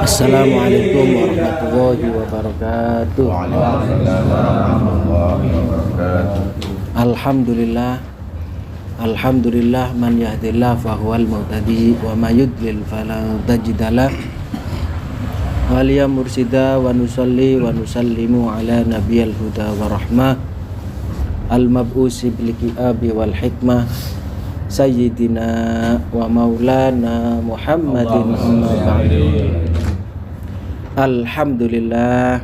Assalamualaikum warahmatullahi wabarakatuh. Alhamdulillah, alhamdulillah man yahdillah fahuwal muhtadi wa may yudlil fala tajidalah. Waliya mursida wa nusalli wa nusallimu ala nabiyil huda wa rahmah al-mab'usi bil kiabi wal hikmah sayyidina wa maulana Muhammadin amma ba'du. Alhamdulillah,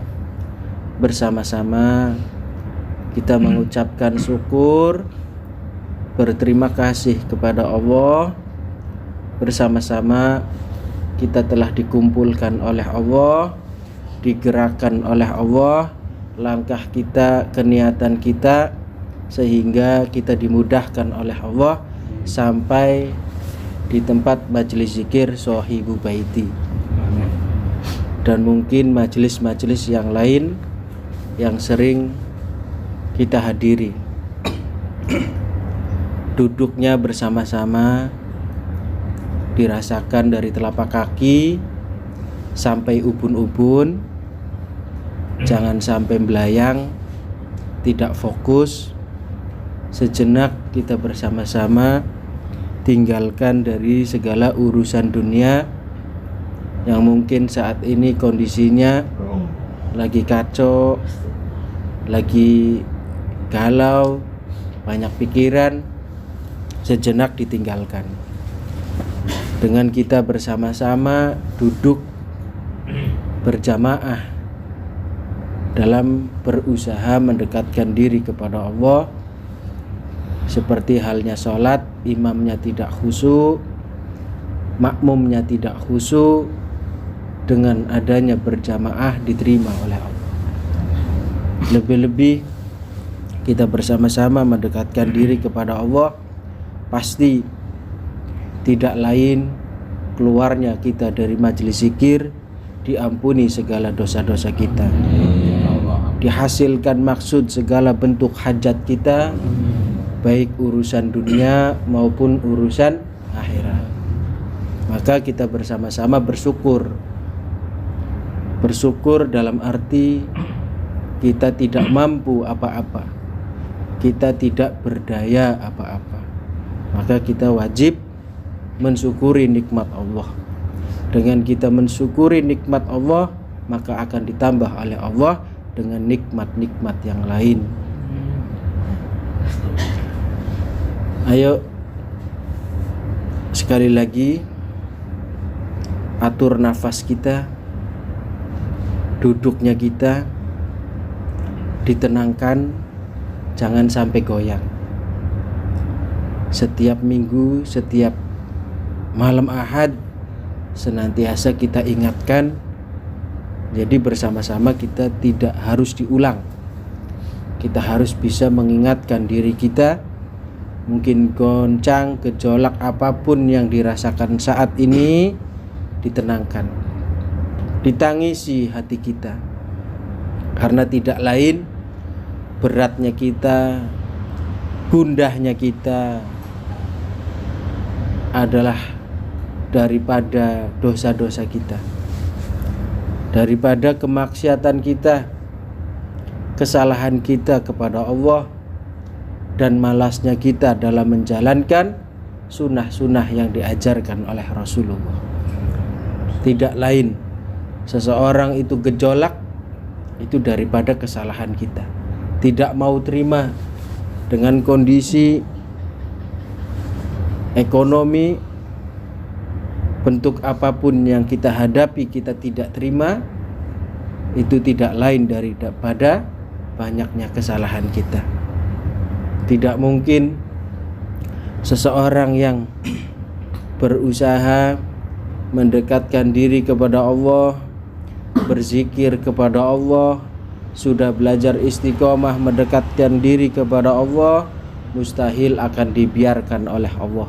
bersama-sama kita mengucapkan syukur, berterima kasih kepada Allah. Bersama-sama kita telah dikumpulkan oleh Allah, digerakkan oleh Allah langkah kita, keniatan kita, sehingga kita dimudahkan oleh Allah sampai di tempat majelis zikir Sohibu Baiti, dan mungkin majelis-majelis yang lain yang sering kita hadiri. Duduknya bersama-sama dirasakan dari telapak kaki sampai ubun-ubun, jangan sampai belayang, tidak fokus. Sejenak kita bersama-sama tinggalkan dari segala urusan dunia yang mungkin saat ini kondisinya lagi kacau, lagi galau, banyak pikiran. Sejenak ditinggalkan dengan kita bersama-sama duduk berjamaah dalam berusaha mendekatkan diri kepada Allah. Seperti halnya sholat, imamnya tidak khusyuk, makmumnya tidak khusyuk, dengan adanya berjamaah diterima oleh Allah. Lebih-lebih kita bersama-sama mendekatkan diri kepada Allah, pasti tidak lain keluarnya kita dari majelis zikir diampuni segala dosa-dosa kita, dihasilkan maksud segala bentuk hajat kita, baik urusan dunia maupun urusan akhirat. Maka kita bersama-sama bersyukur Bersyukur dalam arti kita tidak mampu apa-apa, kita tidak berdaya apa-apa, maka kita wajib mensyukuri nikmat Allah. Dengan kita mensyukuri nikmat Allah, maka akan ditambah oleh Allah dengan nikmat-nikmat yang lain. Ayo sekali lagi atur nafas kita, duduknya kita ditenangkan, jangan sampai goyang. Setiap minggu, setiap malam Ahad senantiasa kita ingatkan. Jadi bersama-sama kita tidak harus diulang. Kita harus bisa mengingatkan diri kita. Mungkin goncang, gejolak apapun yang dirasakan saat ini, ditenangkan, ditangisi hati kita. Karena tidak lain, beratnya kita, gundahnya kita adalah daripada dosa-dosa kita, daripada kemaksiatan kita, kesalahan kita kepada Allah, dan malasnya kita dalam menjalankan sunnah-sunnah yang diajarkan oleh Rasulullah. Tidak lain, seseorang itu gejolak itu daripada kesalahan kita. Tidak mau terima dengan kondisi ekonomi, bentuk apapun yang kita hadapi kita tidak terima, itu tidak lain daripada banyaknya kesalahan kita. Tidak mungkin seseorang yang berusaha mendekatkan diri kepada Allah, berzikir kepada Allah, sudah belajar istiqomah mendekatkan diri kepada Allah, mustahil akan dibiarkan oleh Allah.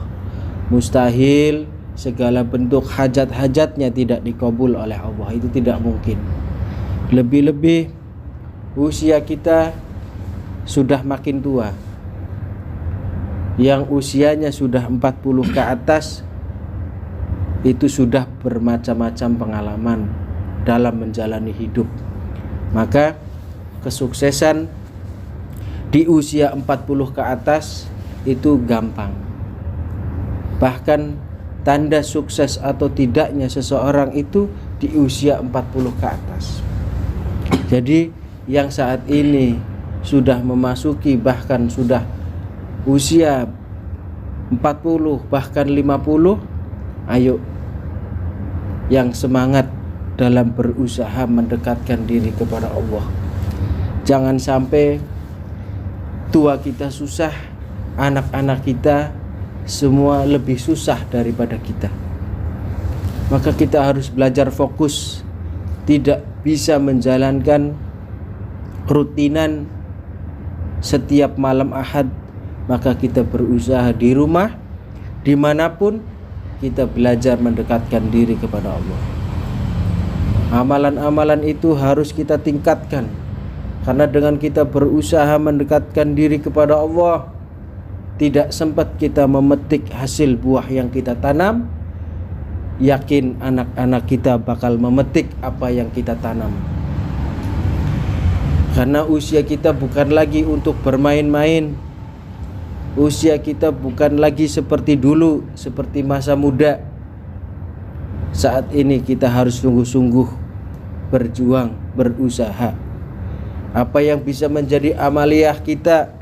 Mustahil segala bentuk hajat-hajatnya tidak dikabul oleh Allah. Itu tidak mungkin. Lebih-lebih usia kita sudah makin tua. Yang usianya sudah 40 ke atas itu sudah bermacam-macam pengalaman dalam menjalani hidup. Maka kesuksesan di usia 40 ke atas itu gampang. Bahkan tanda sukses atau tidaknya seseorang itu di usia 40 ke atas. Jadi yang saat ini sudah memasuki bahkan sudah usia 40 bahkan 50, ayo yang semangat dalam berusaha mendekatkan diri kepada Allah. Jangan sampai tua kita susah, anak-anak kita semua lebih susah daripada kita. Maka kita harus belajar fokus, tidak bisa menjalankan rutinan setiap malam Ahad, maka kita berusaha di rumah, dimanapun kita belajar mendekatkan diri kepada Allah. Amalan-amalan itu harus kita tingkatkan, karena dengan kita berusaha mendekatkan diri kepada Allah, tidak sempat kita memetik hasil buah yang kita tanam, yakin anak-anak kita bakal memetik apa yang kita tanam. Karena usia kita bukan lagi untuk bermain-main. Usia kita bukan lagi seperti dulu, seperti masa muda. Saat ini kita harus sungguh-sungguh berjuang, berusaha. Apa yang bisa menjadi amaliyah kita,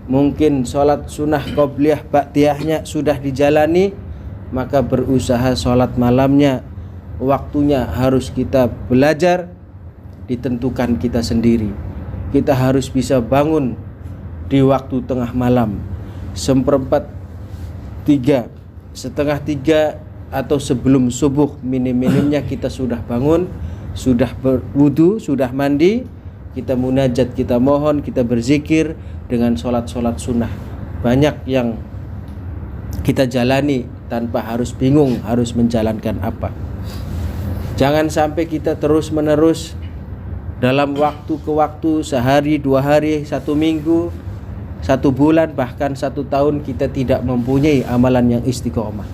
mungkin sholat sunnah qobliyah ba'diyahnya sudah dijalani, maka berusaha sholat malamnya, waktunya harus kita belajar, ditentukan kita sendiri. Kita harus bisa bangun di waktu tengah malam, 2:15, 2:30 atau sebelum subuh, minim-minimnya kita sudah bangun, sudah berwudu, sudah mandi, kita munajat, kita mohon, kita berzikir dengan sholat-sholat sunnah. Banyak yang kita jalani tanpa harus bingung harus menjalankan apa. Jangan sampai kita terus-menerus dalam waktu ke waktu, sehari, 2 hari, 1 minggu, 1 bulan, bahkan 1 tahun kita tidak mempunyai amalan yang istiqomah.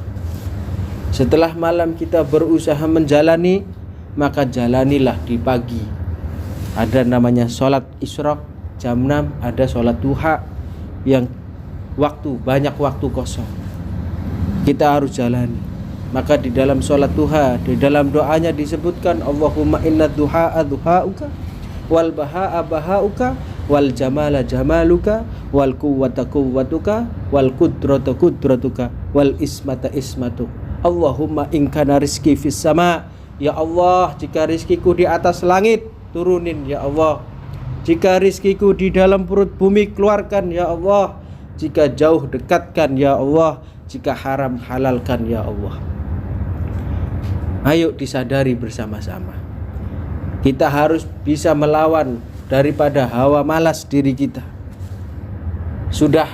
Setelah malam kita berusaha menjalani, maka jalanilah di pagi. Ada namanya sholat isyraq jam 6, ada sholat duha yang banyak waktu kosong, kita harus jalani. Maka di dalam sholat duha, di dalam doanya disebutkan Allahumma inna duha'a duha'uka wal baha'a baha'uka wal jamala jamaluka wal quwwata quwwatuka wal qudrata qudratuka wal ismata ismatuk. Allahumma in kana rizki fis sama, ya Allah, jika rizkiku di atas langit, turunin ya Allah. Jika rizkiku di dalam perut bumi, keluarkan ya Allah. Jika jauh, dekatkan ya Allah. Jika haram, halalkan ya Allah. Ayo disadari bersama-sama, kita harus bisa melawan daripada hawa malas diri kita. Sudah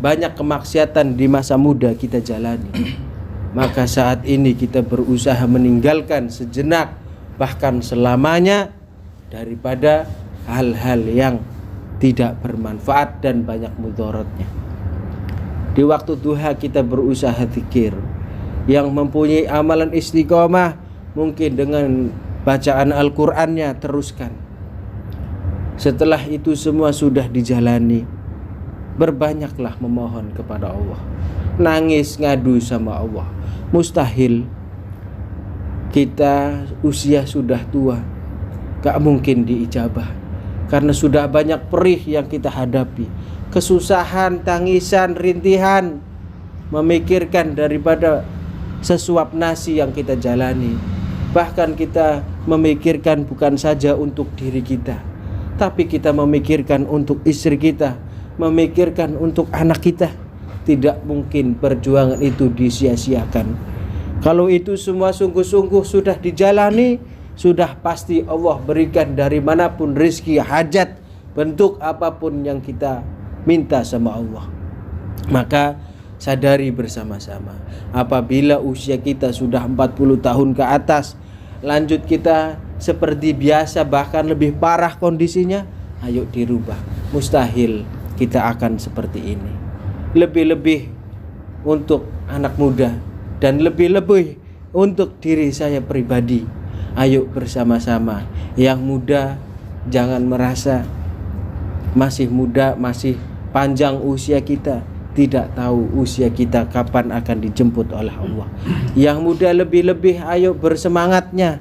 banyak kemaksiatan di masa muda kita jalani, maka saat ini kita berusaha meninggalkan sejenak, bahkan selamanya, daripada hal-hal yang tidak bermanfaat dan banyak mudaratnya. Di waktu duha kita berusaha zikir. Yang mempunyai amalan istiqomah, mungkin dengan bacaan Al-Qur'annya teruskan. Setelah itu semua sudah dijalani, berbanyaklah memohon kepada Allah, nangis ngadu sama Allah. Mustahil, kita usia sudah tua, gak mungkin diijabah, karena sudah banyak perih yang kita hadapi, kesusahan, tangisan, rintihan, memikirkan daripada sesuap nasi yang kita jalani. Bahkan kita memikirkan bukan saja untuk diri kita, tapi kita memikirkan untuk istri kita, memikirkan untuk anak kita. Tidak mungkin perjuangan itu disia-siakan. Kalau itu semua sungguh-sungguh sudah dijalani, sudah pasti Allah berikan dari manapun rezeki, hajat, bentuk apapun yang kita minta sama Allah. Maka sadari bersama-sama, apabila usia kita sudah 40 tahun ke atas, lanjut kita seperti biasa bahkan lebih parah kondisinya, ayo dirubah. Mustahil kita akan seperti ini. Lebih-lebih untuk anak muda dan lebih-lebih untuk diri saya pribadi. Ayo bersama-sama, yang muda jangan merasa masih muda, masih panjang usia kita. Tidak tahu usia kita kapan akan dijemput oleh Allah. Yang muda lebih-lebih ayo bersemangatnya.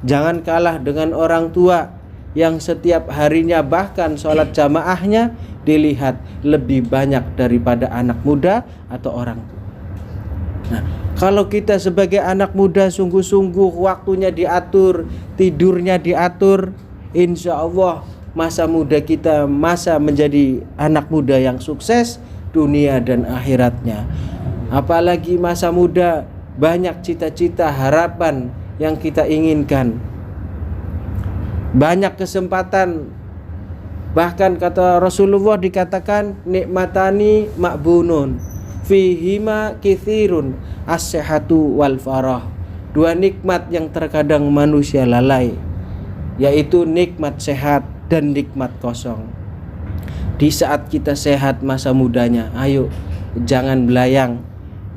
Jangan kalah dengan orang tua yang setiap harinya bahkan sholat jamaahnya dilihat lebih banyak daripada anak muda atau orang tua. Nah, kalau kita sebagai anak muda sungguh-sungguh waktunya diatur, tidurnya diatur, insya Allah masa muda kita masa menjadi anak muda yang sukses dunia dan akhiratnya. Apalagi masa muda banyak cita-cita, harapan yang kita inginkan, banyak kesempatan. Bahkan kata Rasulullah dikatakan nikmatani makbunun fihima kithirun as-sihhatu wal farah. Dua nikmat yang terkadang manusia lalai, yaitu nikmat sehat dan nikmat kosong. Di saat kita sehat masa mudanya, ayo jangan belayang,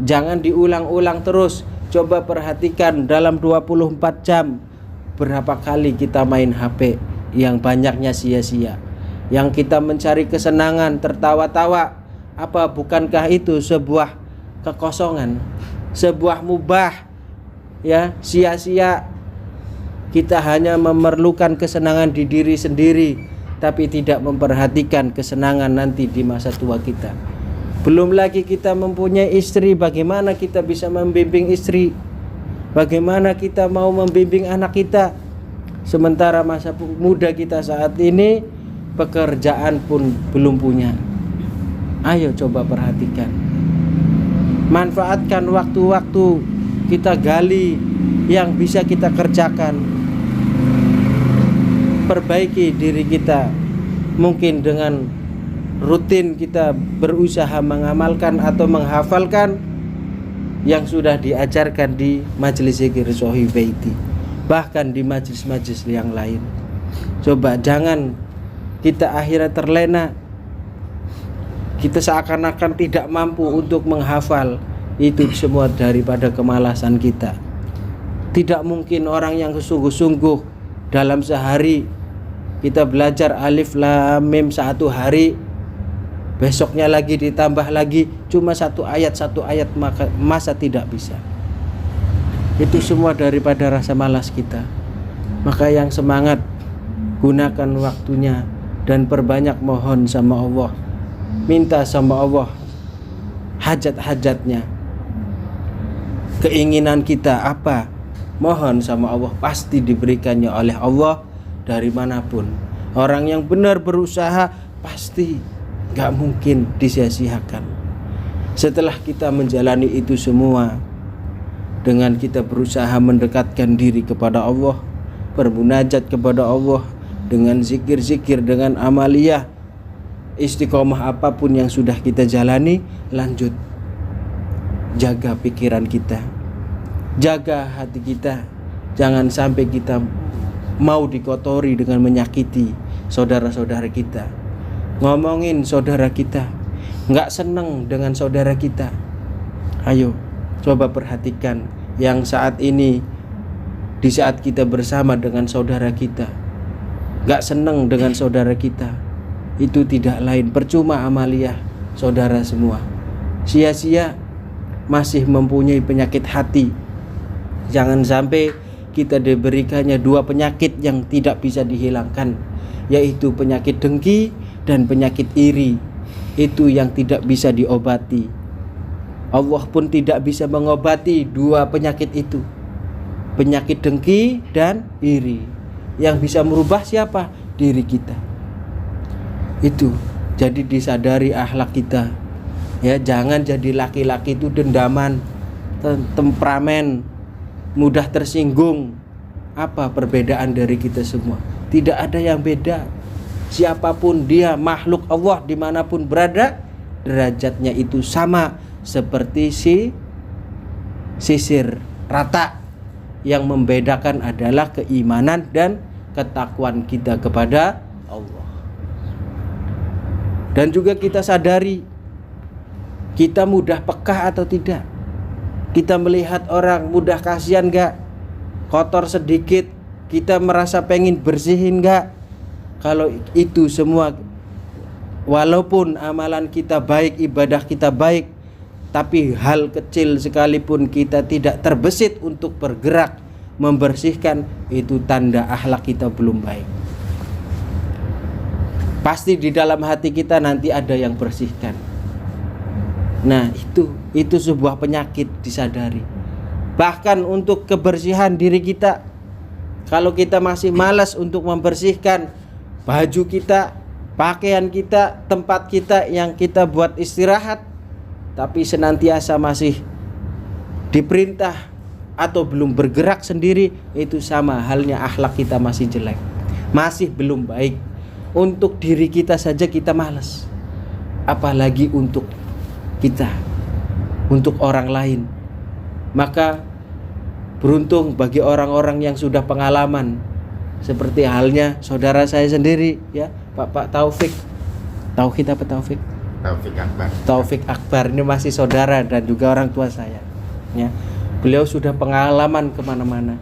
jangan diulang-ulang terus. Coba perhatikan dalam 24 jam berapa kali kita main HP yang banyaknya sia-sia, yang kita mencari kesenangan, tertawa-tawa. Apa bukankah itu sebuah kekosongan, sebuah mubah, ya, sia-sia. Kita hanya memerlukan kesenangan di diri sendiri, tapi tidak memperhatikan kesenangan nanti di masa tua kita. Belum lagi kita mempunyai istri, bagaimana kita bisa membimbing istri? Bagaimana kita mau membimbing anak kita? Sementara masa muda kita saat ini pekerjaan pun belum punya. Ayo coba perhatikan. Manfaatkan waktu-waktu kita gali yang bisa kita kerjakan. Perbaiki diri kita, mungkin dengan rutin kita berusaha mengamalkan atau menghafalkan yang sudah diajarkan di majelis zikir Sohi Baiti, bahkan di majelis-majelis yang lain. Coba jangan kita akhirnya terlena, kita seakan-akan tidak mampu untuk menghafal. Itu semua daripada kemalasan kita. Tidak mungkin orang yang sungguh-sungguh dalam sehari kita belajar alif lam mim 1 hari, besoknya lagi ditambah lagi cuma 1 ayat masa tidak bisa. Itu semua daripada rasa malas kita. Maka yang semangat, gunakan waktunya dan perbanyak mohon sama Allah. Minta sama Allah hajat-hajatnya. Keinginan kita apa? Mohon sama Allah, pasti diberikannya oleh Allah dari manapun. Orang yang benar berusaha pasti gak mungkin disia-siakan. Setelah kita menjalani itu semua, dengan kita berusaha mendekatkan diri kepada Allah, bermunajat kepada Allah, dengan zikir-zikir, dengan amaliyah, istiqomah apapun yang sudah kita jalani, lanjut. Jaga pikiran kita, jaga hati kita. Jangan sampai kita mau dikotori dengan menyakiti saudara-saudara kita, ngomongin saudara kita, gak seneng dengan saudara kita. Ayo coba perhatikan yang saat ini, di saat kita bersama dengan saudara kita, gak seneng dengan saudara kita, itu tidak lain percuma amaliyah saudara semua, sia-sia, masih mempunyai penyakit hati. Jangan sampai kita diberikannya 2 penyakit yang tidak bisa dihilangkan, yaitu penyakit dengki dan penyakit iri. Itu yang tidak bisa diobati. Allah pun tidak bisa mengobati 2 penyakit itu, penyakit dengki dan iri. Yang bisa merubah siapa? Diri kita. Itu. Jadi disadari akhlak kita. Ya, jangan jadi laki-laki itu dendaman, temperamen, mudah tersinggung. Apa perbedaan dari kita semua? Tidak ada yang beda. Siapapun dia, makhluk Allah dimanapun berada, derajatnya itu sama seperti sisir rata. Yang membedakan adalah keimanan dan ketakwaan kita kepada Allah. Dan juga kita sadari, kita mudah peka atau tidak. Kita melihat orang mudah kasihan gak? Kotor sedikit kita merasa pengen bersihin gak? Kalau itu semua, walaupun amalan kita baik, ibadah kita baik, tapi hal kecil sekalipun kita tidak terbesit untuk bergerak membersihkan, itu tanda akhlak kita belum baik. Pasti di dalam hati kita nanti ada yang bersihkan. Nah, itu sebuah penyakit, disadari. Bahkan untuk kebersihan diri kita, kalau kita masih malas untuk membersihkan baju kita, pakaian kita, tempat kita yang kita buat istirahat, tapi senantiasa masih diperintah atau belum bergerak sendiri, itu sama halnya akhlak kita masih jelek, masih belum baik. Untuk diri kita saja kita malas, apalagi untuk kita, untuk orang lain. Maka beruntung bagi orang-orang yang sudah pengalaman, seperti halnya saudara saya sendiri, ya, Pak Taufik. Taufik Akbar. Taufik Akbar ini masih saudara dan juga orang tua saya, ya. Beliau sudah pengalaman kemana-mana.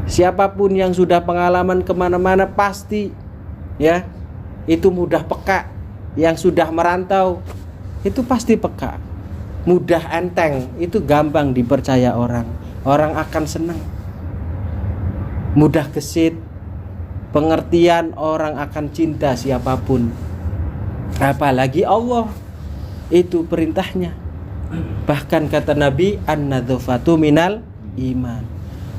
Siapapun yang sudah pengalaman kemana-mana pasti, ya, itu mudah peka. Yang sudah merantau itu pasti peka, mudah enteng, itu gampang dipercaya orang. Orang akan senang. Mudah gesit, pengertian, orang akan cinta siapapun. Apalagi Allah, itu perintahnya. Bahkan kata Nabi, an-nadzafatu minal iman.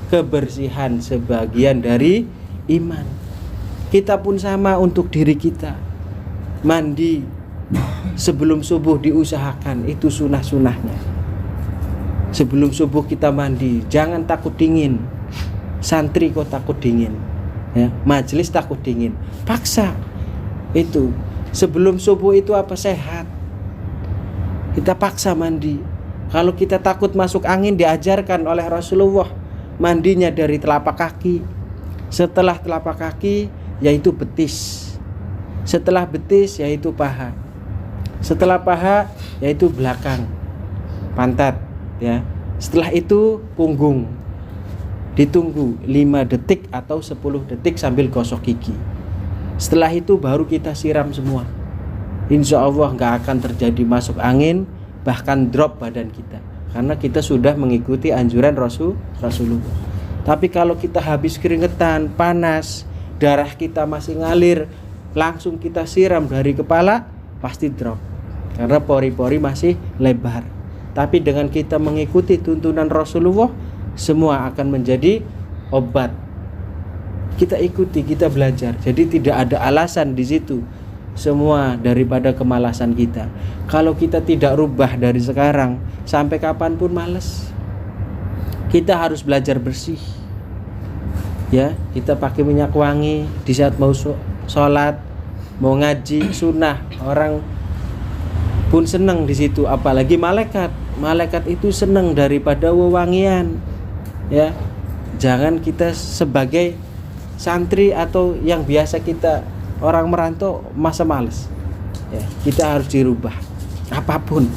Kebersihan sebagian dari iman. Kita pun sama untuk diri kita. Mandi sebelum subuh diusahakan, itu sunah-sunahnya. Sebelum subuh kita mandi, jangan takut dingin. Santri kok takut dingin, ya, majelis takut dingin, paksa. Itu sebelum subuh itu apa, sehat, kita paksa mandi. Kalau kita takut masuk angin, diajarkan oleh Rasulullah mandinya dari telapak kaki. Setelah telapak kaki yaitu betis, setelah betis yaitu paha, setelah paha yaitu belakang pantat, ya. Setelah itu punggung, ditunggu 5 detik atau 10 detik sambil gosok gigi. Setelah itu baru kita siram semua. Insya Allah nggak akan terjadi masuk angin, bahkan drop badan kita, karena kita sudah mengikuti anjuran Rasulullah. Tapi kalau kita habis keringetan, panas, darah kita masih ngalir, langsung kita siram dari kepala, pasti drop, karena pori-pori masih lebar. Tapi dengan kita mengikuti tuntunan Rasulullah, semua akan menjadi obat. Kita ikuti, kita belajar. Jadi tidak ada alasan di situ. Semua daripada kemalasan kita. Kalau kita tidak rubah dari sekarang, sampai kapanpun malas. Kita harus belajar bersih. Ya, kita pakai minyak wangi di saat mau sholat, mau ngaji sunnah, orang pun senang di situ. Apalagi malaikat itu senang daripada wewangian. Ya, jangan kita sebagai santri atau yang biasa kita orang merantau masa males. Ya, kita harus dirubah apapun.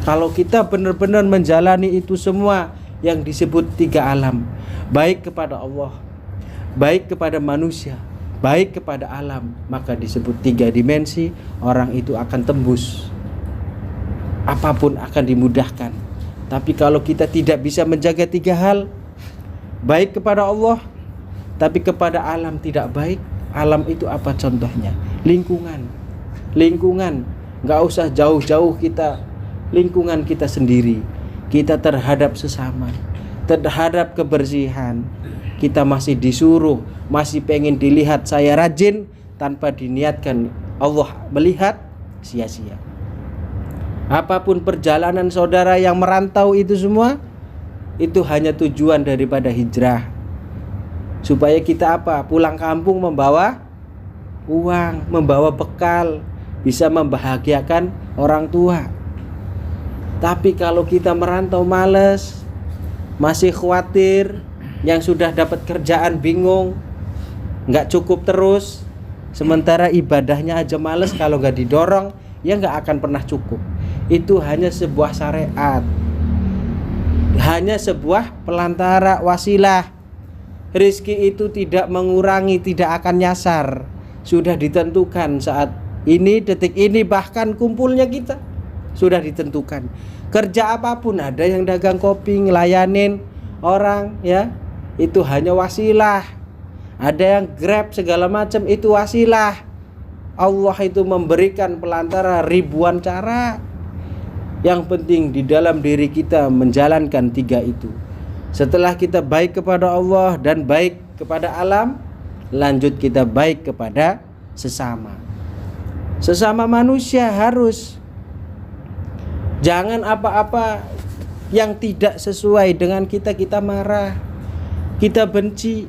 Kalau kita benar-benar menjalani itu semua yang disebut 3 alam, baik kepada Allah, baik kepada manusia, baik kepada alam, maka disebut 3 dimensi, orang itu akan tembus. Apapun akan dimudahkan. Tapi kalau kita tidak bisa menjaga 3 hal, baik kepada Allah, tapi kepada alam tidak baik. Alam itu apa contohnya? Lingkungan. Gak usah jauh-jauh kita, lingkungan kita sendiri, kita terhadap sesama, terhadap kebersihan. Kita masih disuruh, masih pengen dilihat saya rajin, tanpa diniatkan Allah melihat, sia-sia. Apapun perjalanan saudara yang merantau itu semua, itu hanya tujuan daripada hijrah, supaya kita apa? Pulang kampung membawa uang, membawa bekal, bisa membahagiakan orang tua. Tapi kalau kita merantau males, masih khawatir, yang sudah dapat kerjaan bingung, nggak cukup terus, sementara ibadahnya aja males, kalau nggak didorong ya nggak akan pernah cukup. Itu hanya sebuah syariat, hanya sebuah pelantara, wasilah. Rizki itu tidak mengurangi, tidak akan nyasar. Sudah ditentukan saat ini, detik ini, bahkan kumpulnya kita sudah ditentukan. Kerja apapun, ada yang dagang kopi, ngelayanin orang, ya, itu hanya wasilah. Ada yang Grab segala macam, itu wasilah. Allah itu memberikan pelantara ribuan cara. Yang penting di dalam diri kita menjalankan 3 itu. Setelah kita baik kepada Allah dan baik kepada alam, lanjut kita baik kepada sesama. Sesama manusia harus. Jangan apa-apa yang tidak sesuai dengan kita marah, kita benci.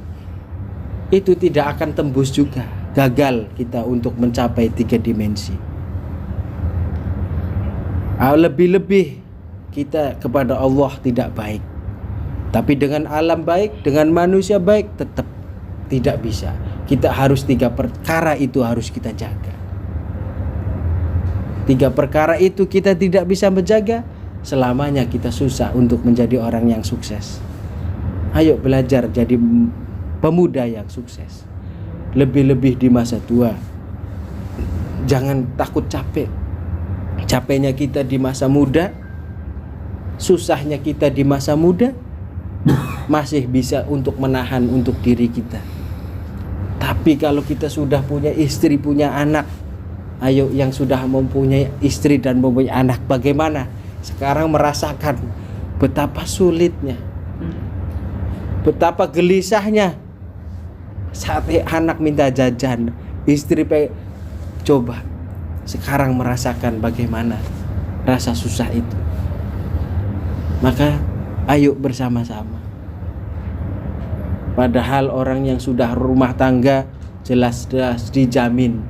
Itu tidak akan tembus juga. Gagal kita untuk mencapai 3 dimensi. Lebih-lebih kita kepada Allah tidak baik, tapi dengan alam baik, dengan manusia baik, tetap tidak bisa. Kita harus 3 perkara itu harus kita jaga. 3 perkara itu kita tidak bisa menjaga, selamanya kita susah untuk menjadi orang yang sukses. Ayo belajar jadi pemuda yang sukses. Lebih-lebih di masa tua. Jangan takut capek. Capeknya kita di masa muda, susahnya kita di masa muda, masih bisa untuk menahan untuk diri kita. Tapi kalau kita sudah punya istri, punya anak, ayo yang sudah mempunyai istri dan mempunyai anak, bagaimana? Sekarang merasakan betapa sulitnya, betapa gelisahnya saat anak minta jajan, istri coba sekarang merasakan bagaimana rasa susah itu. Maka ayo bersama-sama. Padahal orang yang sudah rumah tangga jelas-jelas dijamin.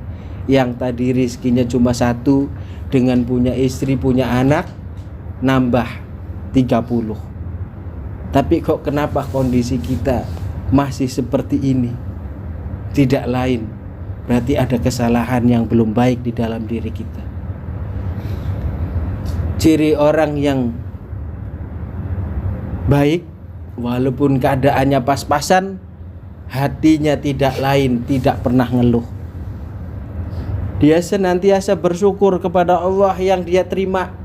Yang tadi rizkinya cuma 1, dengan punya istri, punya anak, nambah 30. Tapi kok kenapa kondisi kita masih seperti ini? Tidak lain, berarti ada kesalahan yang belum baik di dalam diri kita. Ciri orang yang baik walaupun keadaannya pas-pasan, hatinya tidak lain, tidak pernah ngeluh. Dia senantiasa bersyukur kepada Allah yang dia terima.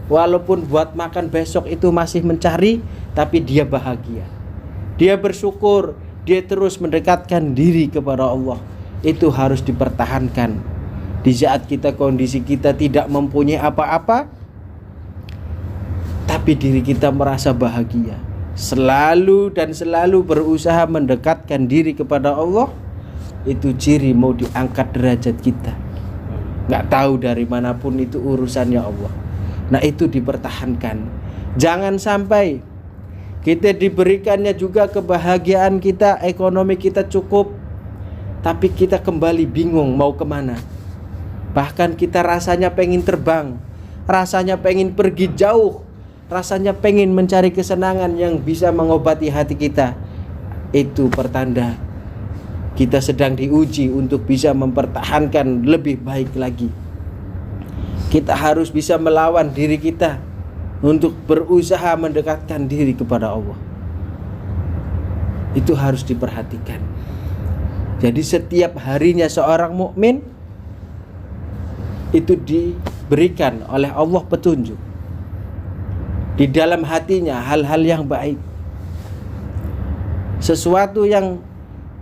Walaupun buat makan besok itu masih mencari, tapi dia bahagia. Dia bersyukur, dia terus mendekatkan diri kepada Allah. Itu harus dipertahankan. Di saat kondisi kita tidak mempunyai apa-apa, tapi diri kita merasa bahagia. Selalu dan selalu berusaha mendekatkan diri kepada Allah. Itu ciri mau diangkat derajat kita. Gak tahu dari manapun, itu urusannya Allah. Nah, itu dipertahankan. Jangan sampai kita diberikannya juga kebahagiaan kita, ekonomi kita cukup, tapi kita kembali bingung mau kemana. Bahkan kita rasanya pengen terbang, rasanya pengen pergi jauh, rasanya pengen mencari kesenangan yang bisa mengobati hati kita. Itu pertanda kita sedang diuji untuk bisa mempertahankan lebih baik lagi. Kita harus bisa melawan diri kita untuk berusaha mendekatkan diri kepada Allah. Itu harus diperhatikan. Jadi setiap harinya seorang mukmin itu diberikan oleh Allah petunjuk. Di dalam hatinya hal-hal yang baik. Sesuatu yang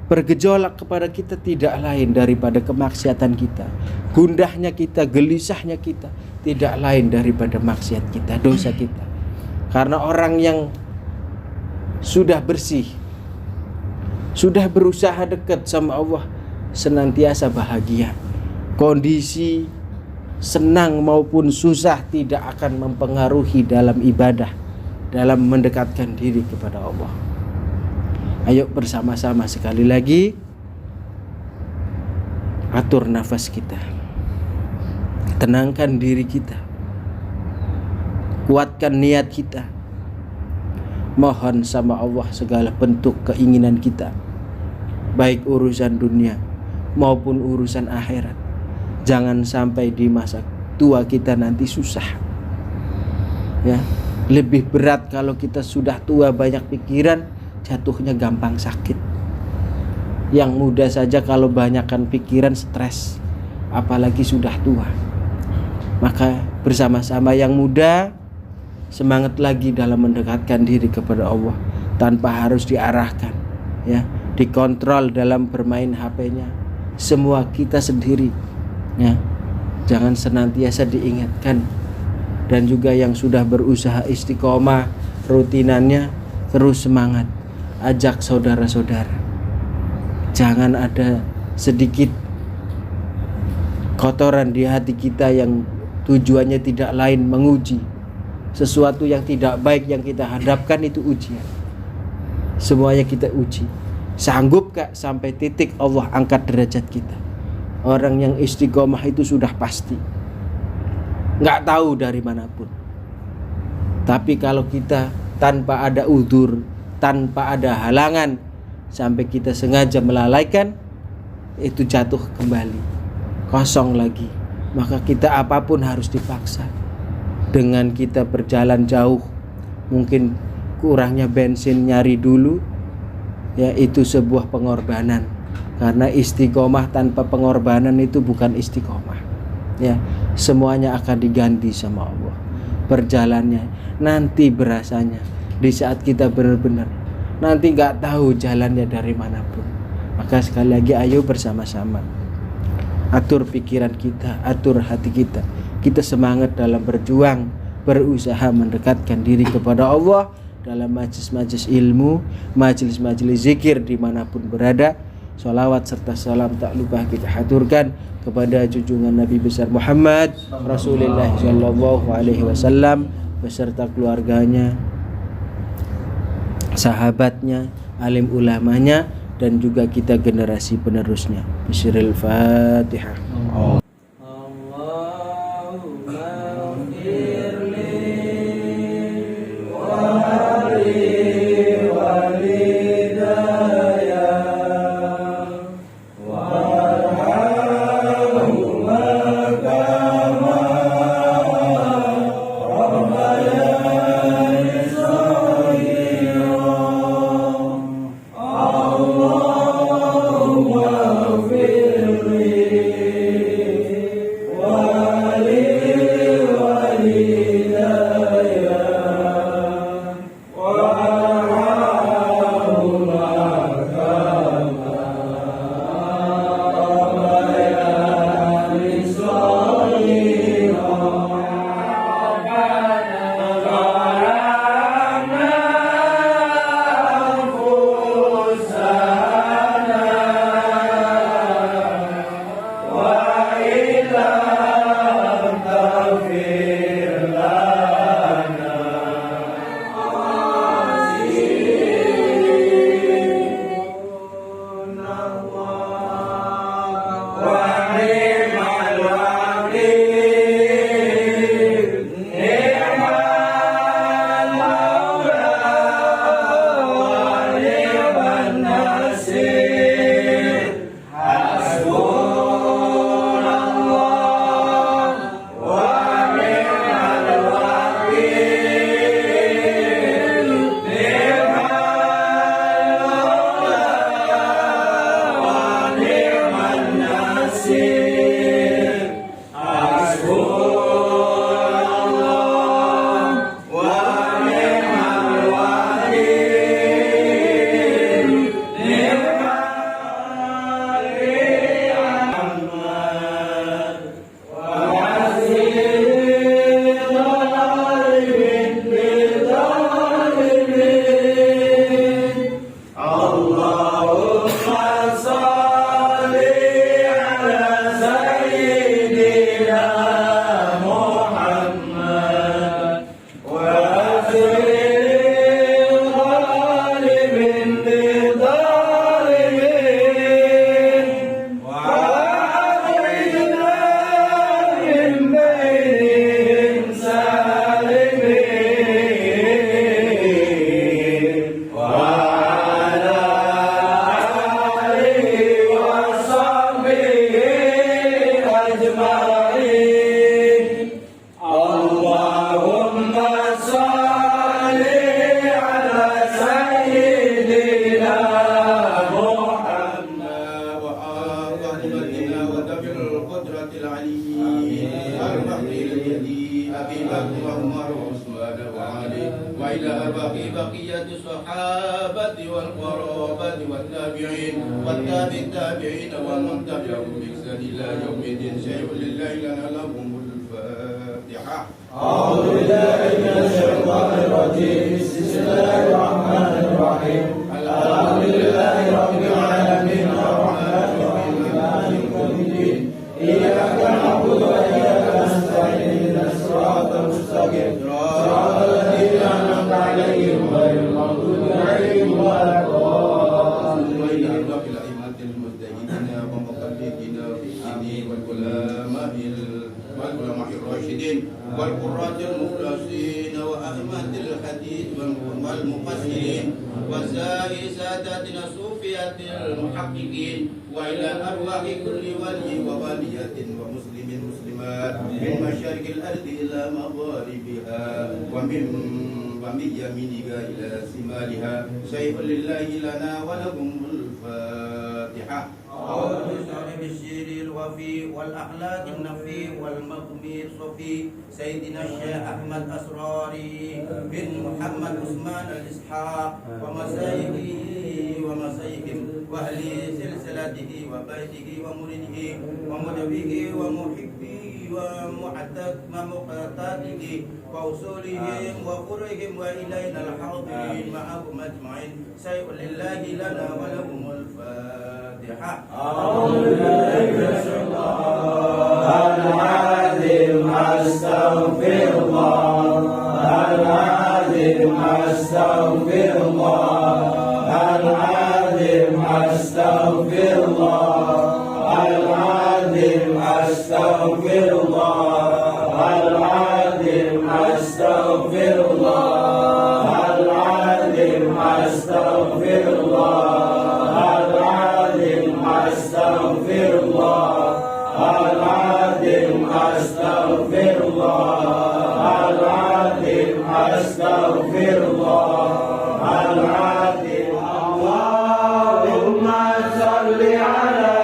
bergejolak kepada kita tidak lain daripada kemaksiatan kita. Gundahnya kita, gelisahnya kita tidak lain daripada maksiat kita, dosa kita. Karena orang yang sudah bersih, sudah berusaha dekat sama Allah, senantiasa bahagia. Kondisi senang maupun susah tidak akan mempengaruhi dalam ibadah, dalam mendekatkan diri kepada Allah. Ayo bersama-sama sekali lagi atur nafas kita, tenangkan diri kita, kuatkan niat kita, mohon sama Allah segala bentuk keinginan kita, baik urusan dunia maupun urusan akhirat. Jangan sampai di masa tua kita nanti susah, ya. Lebih berat kalau kita sudah tua banyak pikiran, jatuhnya gampang sakit. Yang muda saja kalau banyakkan pikiran stres, apalagi sudah tua. Maka bersama-sama yang muda semangat lagi dalam mendekatkan diri kepada Allah tanpa harus diarahkan, ya, dikontrol dalam bermain HP-nya. Semua kita sendiri, ya. Jangan senantiasa diingatkan. Dan juga yang sudah berusaha istiqomah rutinannya, terus semangat. Ajak saudara-saudara. Jangan ada sedikit kotoran di hati kita yang tujuannya tidak lain menguji. Sesuatu yang tidak baik yang kita hadapkan itu ujian. Semuanya kita uji. Sanggup gak sampai titik Allah angkat derajat kita? Orang yang istiqomah itu sudah pasti, gak tahu dari manapun. Tapi kalau kita tanpa ada udzur, tanpa ada halangan, sampai kita sengaja melalaikan, itu jatuh kembali, kosong lagi. Maka kita apapun harus dipaksa. Dengan kita berjalan jauh, mungkin kurangnya bensin nyari dulu, ya, itu sebuah pengorbanan. Karena istiqomah tanpa pengorbanan itu bukan istiqomah, ya. Semuanya akan diganti sama Allah. Berjalannya nanti berasanya di saat kita benar-benar nanti gak tahu jalannya dari manapun. Maka sekali lagi ayo bersama-sama atur pikiran kita, atur hati kita. Kita semangat dalam berjuang, berusaha mendekatkan diri kepada Allah dalam majlis-majlis ilmu, majlis-majlis zikir dimanapun berada. Salawat serta salam tak lupa kita haturkan kepada junjungan Nabi besar Muhammad Rasulullah sallallahu alaihi wasallam beserta keluarganya, sahabatnya, alim ulamanya, dan juga kita generasi penerusnya. Bismillahil Fatihah. بقية الصحابة والقرابة والتابعين التابعين ومن تبعهم بإحسان إلى يوم الدين. شيء لله لنا لهم الفاتحة. أعوذ بالله من الشيطان الرجيم. بسم الله الرحمن الرحيم. الحمد لله رب العالمين الرحمن الرحيم مالك يوم الدين. إياك نعبد وإياك نستعين اهدنا الصراط المستقيم صراط الذين أنعمت عليهم غير المغضوب عليهم ولا الضالين. والعلماء الراشدين والقراء المخلصين وأئمة الحديث والمفسرين وسائر ساداتنا الصوفية المحققين وإلى أرواح كل ولي وولية ومسلم مسلمات من مشارق الأرض إلى مغاربها ومن يمينها إلى شمالها. شيء لله لنا ولكم الفاتحة. أعوذ بالله الشر الوفي والأخلاق النفي والمغمي الصفي سيدنا الشيخ أحمد أسراري بن محمد عثمان الإسحاق ومسايخهم وأهل سلسلته وبيته ومرده ومدبه ومحبه ومعتقده وأصولهم وفرهم وإلينا الحاضرين معهم أجمعين. شيء لله لنا ولهم الفاتحة. أعوذ بالله من الشيطان الرجيم. أستغفر الله العظيم أستغفر الله العظيم أستغفر الله العظيم أستغفر الله العظيم أستغفر الله العظيم أستغفر الله العظيم أستغفر الله العظيم أستغفر الله العظيم أستغفر الله العظيم. اللهم صل على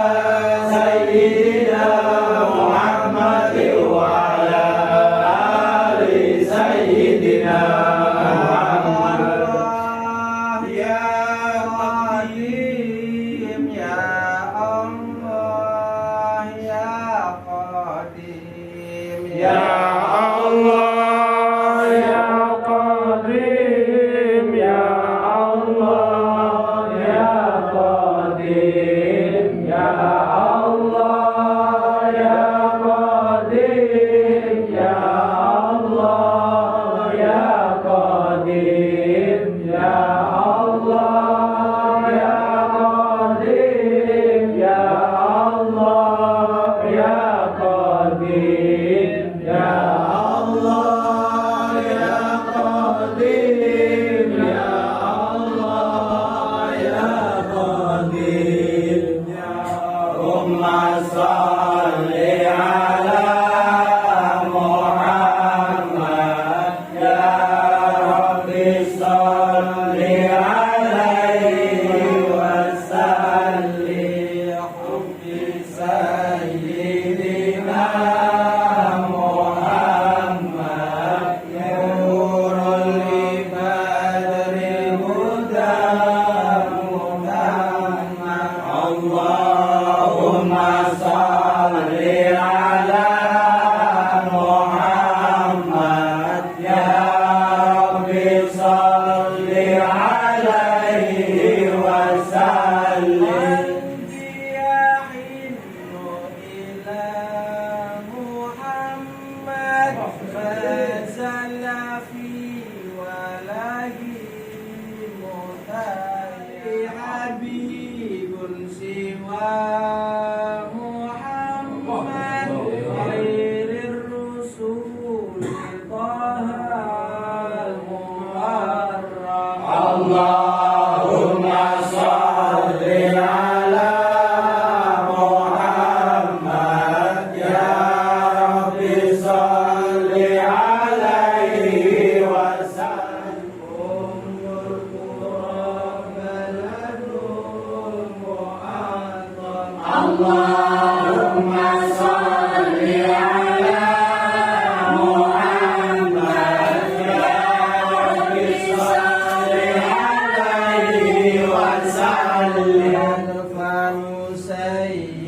سيدنا محمد وعلى آل سيدنا محمد. يا قديم يا الله يا قديم يا الله يا قديم يا الله يا قديم يا الله يا قديم يا الله يا قديم يا الله يا قديم يا الله يا قديم يا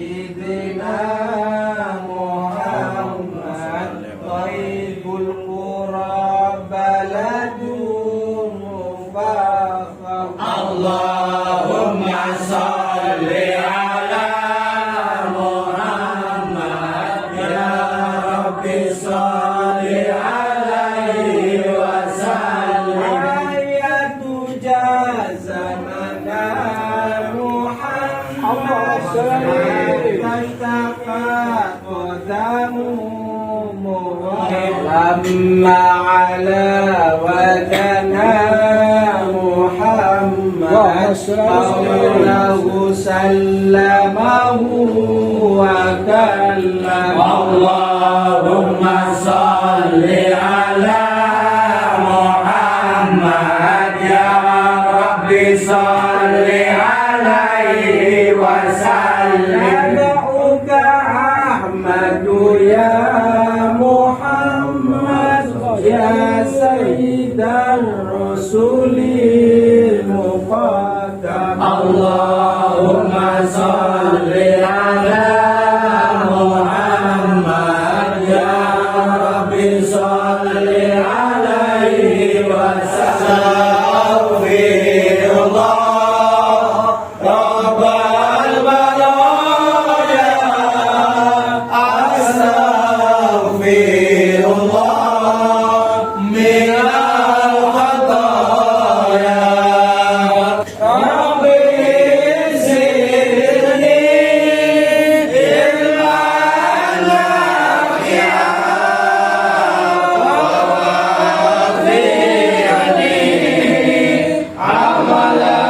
سيدنا محمد طيب القرى بلد مفخر اللهم صل على محمد يا رب صل عليه وسلم آية جازمنا محمد لما على وجنا محمد قوله سلمه وكلم اللهم صل على محمد يا رب صل عليه وسلم ندعوك أحمد يا محمد يا سيد الرسل المقدم اللهم صل على محمد يا رب صل عليه وسلم أستغفر الله رب البرايا أستغفر الله من الخطايا ربي زدني علما نافعا ووفقني عملا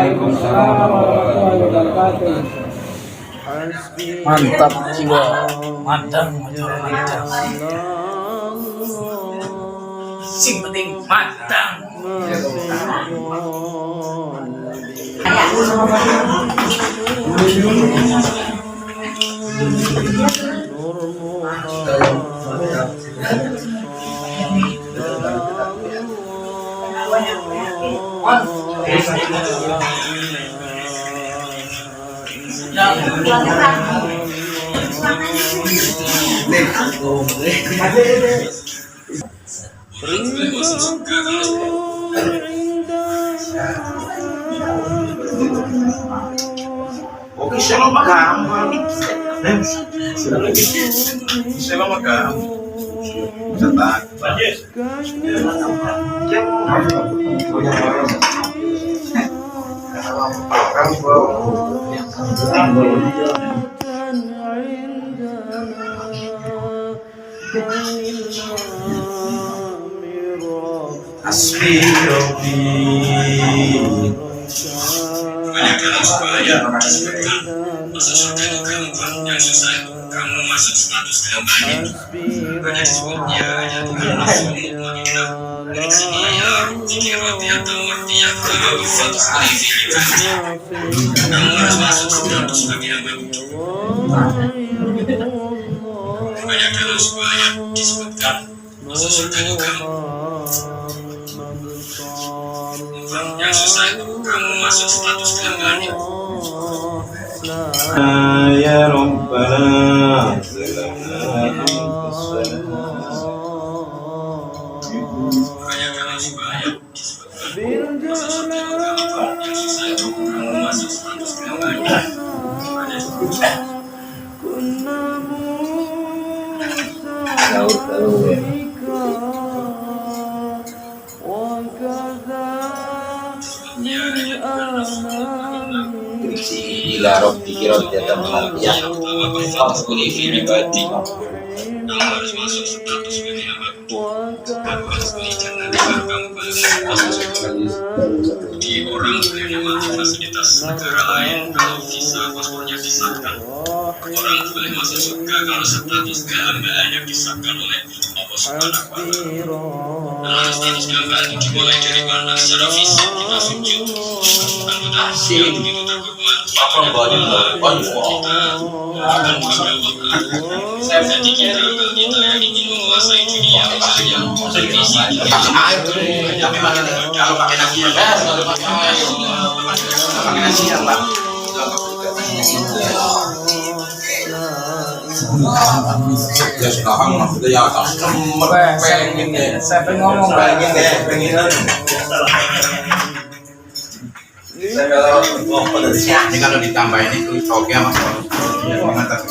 Waalaikumsalam warahmatullahi wabarakatuh. Mantap jiwa. Mantap. Sing penting mantap. Oke, shalom agama. Shalom agama. Asbi Rabbi. Banyakkan supaya masuk surga itu gampang, yang susah itu kamu masuk status kembali. Banyak sebabnya ya Tuhan dari sini ya jika roti atau marti yang kamu status kualifikasi kamu harus masuk status sebagai hamba. Banyakkan supaya disebutkan masuk surga itu gampang. Yang susah itu kamu masuk status kembali. Ya Rabbana banyakkan supaya disebutkan masuk surga itu gampang. Yang susah itu kamu masuk status kembali. Ila rabbiki radiyatan mariyah Fadkhuli fi ibadi. Kamu harus masuk status sebagai hamba. Kamu harus beli jannah kamu masuk surga. Jadi orang boleh menikmati fasilitas negara lain kalau visa paspornya disahkan. Orang boleh masuk surga kalau status kehambaannya disahkan oleh Allah Subhanahu wa Ta'ala. Nah, status kehambaan itu dimulai dari mana? Secara fisik kita sujud, anggota hasil begitu terhormat. Jadi kita yang ingin menguasai dunia yang visi kalau pakai nasi ya kan, kalau pakai nasi ya Pak. Ya sekarang maksudnya ya pengen deh, saya pengen ngomong pengen deh. Kalau ditambahin itu toge sama potong tapi